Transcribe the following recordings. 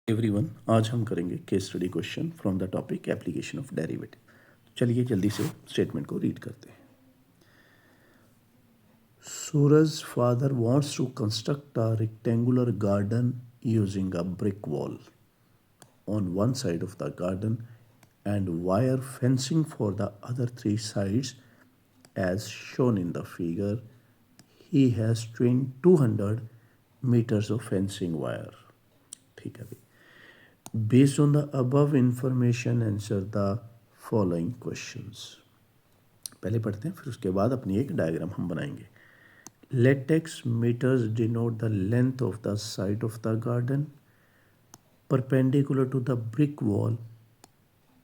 Everyone, आज हम करेंगे case study question from the topic application of derivative. चलिए जल्दी से स्टेटमेंट को रीड करते हैं। Suraj father wants to construct a rectangular garden using a brick wall on one side of the garden and wire fencing for the other three sides as shown in the figure. He has trained 200 meters of fencing wire. ठीक है भाई। Based on the above information, answer the following questions. पहले पढ़ते हैं, फिर उसके बाद अपनी एक डायग्राम हम बनाएंगे। Let x meters denote the length of the side of the garden perpendicular to the brick wall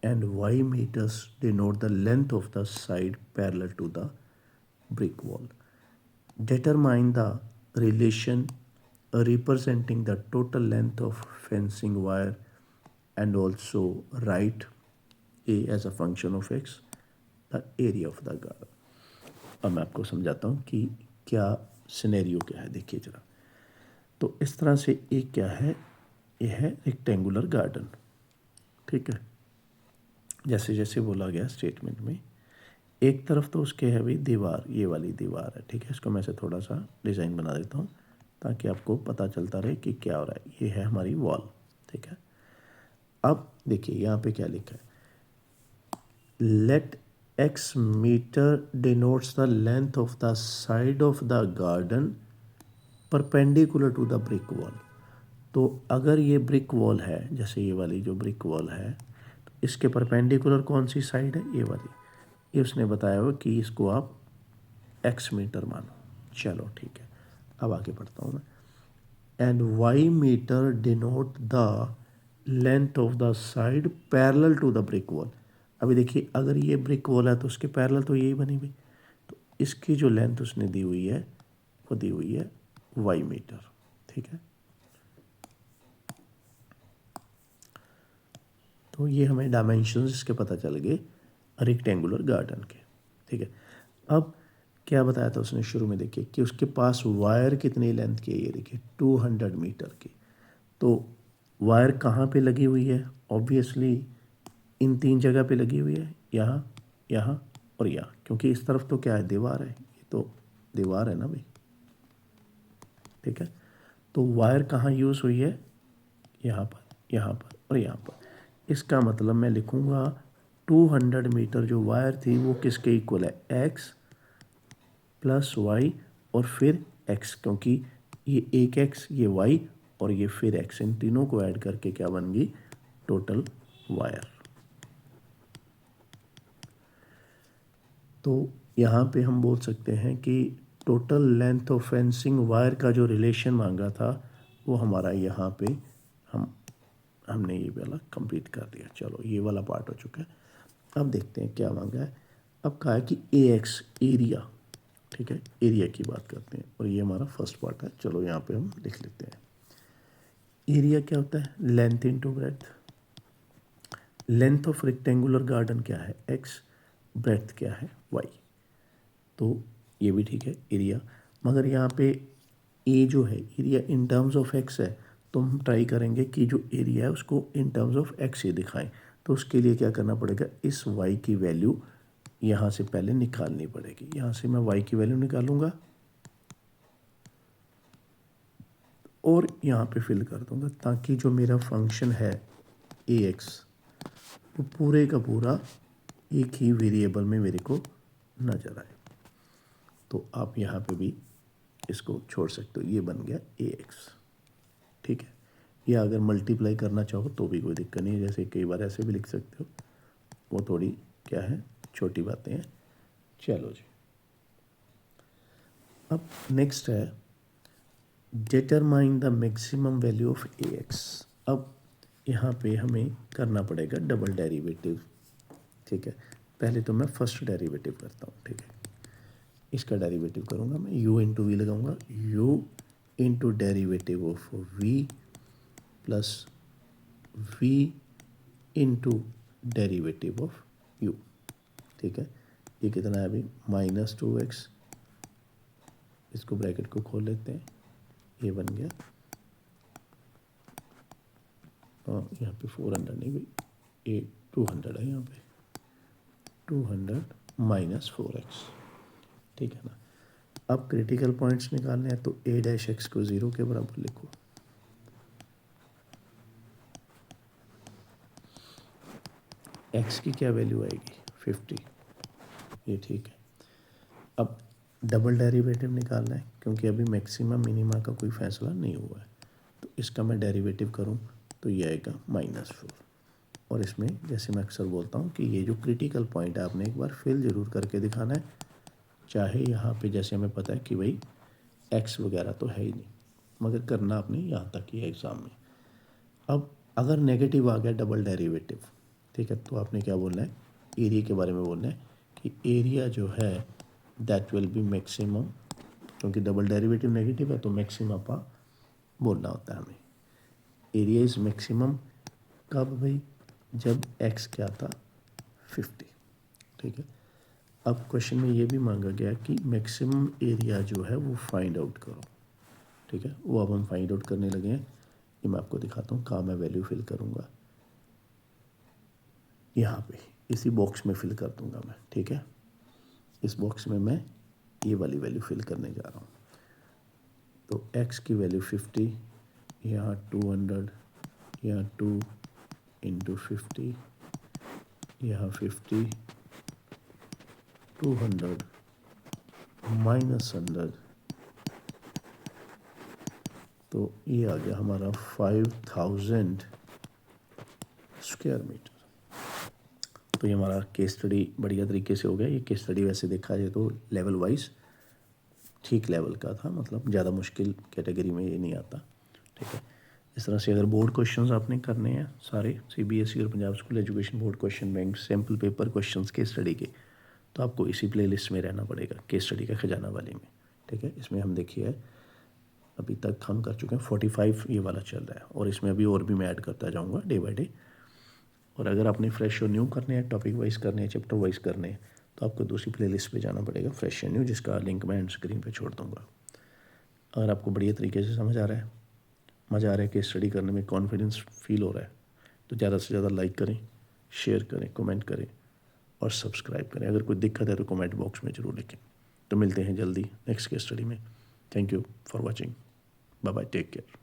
and y meters denote the length of the side parallel to the brick wall. Determine the relation representing the total length of fencing wire and also write a as a function of x the area of the garden. अब मैं आपको समझाता हूँ कि क्या scenario क्या है। देखिए जरा, तो इस तरह से एक क्या है, यह है रेक्टेंगुलर गार्डन। ठीक है, जैसे जैसे बोला गया स्टेटमेंट में, एक तरफ तो उसके है भाई दीवार, ये वाली दीवार है। ठीक है, इसको मैं से थोड़ा सा डिज़ाइन बना देता हूँ ताकि आपको पता चलता रहे कि क्या हो रहा है। ये है हमारी वॉल। ठीक है, अब देखिए यहाँ पे क्या लिखा है, let x metre denotes the length of the side of the garden perpendicular to the brick wall. तो अगर ये ब्रिक वॉल है, जैसे ये वाली जो ब्रिक वॉल है, तो इसके परपेंडिकुलर कौन सी साइड है, ये वाली। ये उसने बताया हुआ कि इसको आप एक्स मीटर मानो। चलो ठीक है, अब आगे पढ़ता हूँ मैं। And y metre denote the length of the side parallel to the brick wall. अभी देखिए, अगर ये ब्रिक वॉल है तो उसके पैरेलल तो यही बनी हुई, तो इसकी जो लेंथ उसने दी हुई है वो दी हुई है वाई मीटर। ठीक है, तो ये हमें डायमेंशंस इसके पता चल गए रेक्टेंगुलर गार्डन के। ठीक है, अब क्या बताया था उसने शुरू में, देखिए कि उसके पास वायर कितनी लेंथ की है, ये देखिए 200 मीटर की। तो वायर कहाँ पे लगी हुई है, ऑब्वियसली इन तीन जगह पे लगी हुई है, यहाँ, यहाँ और यहाँ, क्योंकि इस तरफ तो क्या है, दीवार है। ये तो दीवार है ना भाई। ठीक है, तो वायर कहाँ यूज़ हुई है, यहाँ पर, यहाँ पर और यहाँ पर। इसका मतलब मैं लिखूँगा 200 मीटर जो वायर थी वो किसके इक्वल है, एक्स प्लस वाई और फिर एक्स, क्योंकि ये एक एक्स, ये वाई और ये फिर एक्स, इन तीनों को ऐड करके क्या बन गई, टोटल वायर। तो यहाँ पे हम बोल सकते हैं कि total length of fencing wire का जो रिलेशन मांगा था वो हमारा यहाँ पे हमने ये वाला कंप्लीट कर दिया। चलो ये वाला पार्ट हो चुका है। अब देखते हैं क्या मांगा है। अब कहा है कि ए एक्स एरिया। ठीक है, एरिया की बात करते हैं और ये हमारा फर्स्ट पार्ट है। चलो यहाँ पे हम लिख लेते हैं। एरिया क्या होता है, length into breadth. Length of rectangular garden क्या है, एक्स, ब्रेड्थ क्या है, वाई। तो ये भी ठीक है एरिया, मगर यहाँ पे ए जो है area in terms of x है, तो हम ट्राई करेंगे कि जो एरिया है उसको इन टर्म्स ऑफ एक्स ही दिखाएं। तो उसके लिए क्या करना पड़ेगा, इस वाई की वैल्यू यहाँ से पहले निकालनी पड़ेगी। यहाँ से मैं वाई की वैल्यू निकालूंगा और यहाँ पे फिल कर दूंगा, ताकि जो मेरा फंक्शन है ए एक्स वो पूरे का पूरा एक ही वेरिएबल में मेरे को नज़र आए। तो आप यहाँ पे भी इसको छोड़ सकते हो, ये बन गया ए एक्स। ठीक है, या अगर मल्टीप्लाई करना चाहो तो भी कोई दिक्कत नहीं है, जैसे कई बार ऐसे भी लिख सकते हो, वो थोड़ी क्या है, छोटी बातें हैं। चलो जी, अब नेक्स्ट है determine the maximum value of A x. अब यहाँ पे हमें करना पड़ेगा डबल डेरिवेटिव। ठीक है, पहले तो मैं फर्स्ट डेरिवेटिव करता हूँ। ठीक है, इसका डेरिवेटिव करूँगा मैं, u इंटू वी लगाऊँगा, u into derivative of v plus v into derivative of u। ठीक है, ये कितना है अभी, -2x, इसको ब्रैकेट को खोल लेते हैं, ये बन गया यहाँ पे 400 नहीं भाई, ये 200 है यहाँ पे, 200 माइनस 4x, ठीक है ना। अब क्रिटिकल पॉइंट्स निकालने हैं तो a डैश एक्स को 0 के बराबर लिखो, x की क्या वैल्यू आएगी 50, ये ठीक है। अब डबल डेरिवेटिव निकालना है क्योंकि अभी मैक्सिमम मिनिमा का कोई फैसला नहीं हुआ है, तो इसका मैं डेरिवेटिव करूं तो ये आएगा -4। और इसमें जैसे मैं अक्सर बोलता हूं कि ये जो क्रिटिकल पॉइंट है आपने एक बार फिल ज़रूर करके दिखाना है, चाहे यहाँ पे जैसे हमें पता है कि भाई एक्स वगैरह तो है ही नहीं, मगर करना आपने यहाँ तक ही है एग्ज़ाम में। अब अगर नेगेटिव आ गया डबल डेरिवेटिव, ठीक है, तो आपने क्या बोलना है, एरिया के बारे में बोलना है कि एरिया जो है दैट विल बी मैक्सिमम, क्योंकि डबल डेरिवेटिव नेगेटिव है तो मैक्सिमम का बोलना होता है हमें। एरिया इज़ मैक्सिमम कब भाई, जब एक्स क्या था 50, ठीक है। अब क्वेश्चन में ये भी मांगा गया कि मैक्सिमम एरिया जो है वो फाइंड आउट करो, ठीक है, वो अब हम फाइंड आउट करने लगे हैं। ये मैं आपको दिखाता हूँ कहाँ मैं वैल्यू फिल करूँगा, यहाँ पे इसी बॉक्स में फिल कर दूँगा मैं, ठीक है। इस बॉक्स में मैं ये वाली वैल्यू फिल करने जा रहा हूँ। तो x की वैल्यू 50, यहाँ 200, यहाँ 2 इंटू 50, यहाँ 50, 200 माइनस 100, तो ये आ गया हमारा 5000 स्क्वायर मीटर। तो ये हमारा केस स्टडी बढ़िया तरीके से हो गया। ये केस स्टडी वैसे देखा जाए तो लेवल वाइज ठीक लेवल का था, मतलब ज़्यादा मुश्किल कैटेगरी में ये नहीं आता, ठीक है। इस तरह से अगर बोर्ड क्वेश्चंस आपने करने हैं सारे CBSE और Punjab school education board question bank sample paper questions case study के, तो आपको इसी प्लेलिस्ट में रहना पड़ेगा, केस स्टडी का खजाना वाले में, ठीक है। इसमें हम देखिए अभी तक हम कर चुके हैं 45, ये वाला चल रहा है, और इसमें अभी और भी मैं ऐड करता जाऊँगा डे बाई डे। और अगर आपने फ्रेश और न्यू करने हैं, टॉपिक वाइज करने हैं, चैप्टर वाइज करने हैं, तो आपको दूसरी प्लेलिस्ट पे जाना पड़ेगा, फ्रेश एंड न्यू, जिसका लिंक मैं एंड स्क्रीन पे छोड़ दूँगा। अगर आपको बढ़िया तरीके से समझ आ रहा है, मज़ा आ रहा है कि स्टडी करने में कॉन्फिडेंस फील हो रहा है, तो ज़्यादा से ज़्यादा लाइक करें, शेयर करें, कमेंट करें और सब्सक्राइब करें। अगर कोई दिक्कत है तो कमेंट बॉक्स में ज़रूर लिखें। तो मिलते हैं जल्दी नेक्स्ट केस स्टडी में। Thank you for watching, bye bye, take care.